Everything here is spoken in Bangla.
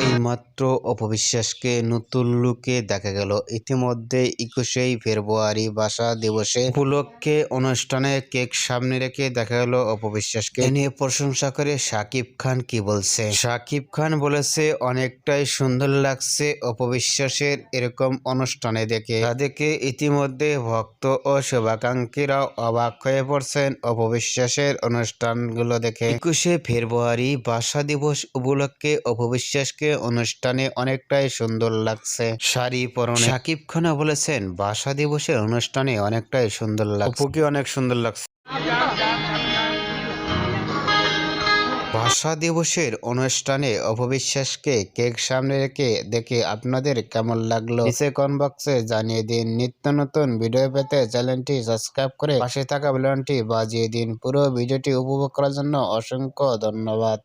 এইমাত্র অপবিশ্বাসকে নতুন লুকে দেখা গেল। ইতিমধ্যে 21শে ফেব্রুয়ারি ভাষা দিবসে উপলক্ষে অনুষ্ঠানে কেক সামনে রেখে দেখা গেল অপবিশ্বাসকে। এ নিয়ে প্রশংসা করে শাকিব খান কি বলছে? শাকিব খান বলেছে অনেকটাই সুন্দর লাগছে অপবিশ্বাসের এরকম অনুষ্ঠানে দেখে। তাদেরকে ইতিমধ্যে ভক্ত ও শুভাকাঙ্ক্ষীরাও অবাক হয়ে পড়ছেন অপবিশ্বাসের অনুষ্ঠানগুলো দেখে। 21শে ফেব্রুয়ারি ভাষা দিবস উপলক্ষে অপবিশ্বাসকে অনুষ্ঠানে অনেকটাই সুন্দর লাগছে শাড়ি পরনে। শাকিব খান বলেছেন ভাষা দিবসের অনুষ্ঠানে অনেকটাই সুন্দর লাগছে, অপুকে অনেক সুন্দর লাগছে। ভাষা দিবসের অনুষ্ঠানে অপবিশ্বাসকে কেক সামনে রেখে দেখে আপনাদের কেমন লাগলো নিচে কমেন্ট বক্সে জানিয়ে দিন। নিত্য নতুন ভিডিও পেতে চ্যানেলটি সাবস্ক্রাইব করে পাশে থাকা বেল আইকনটি বাজিয়ে দিন। পুরো ভিডিওটি উপভোগ করার জন্য অসংখ্য ধন্যবাদ।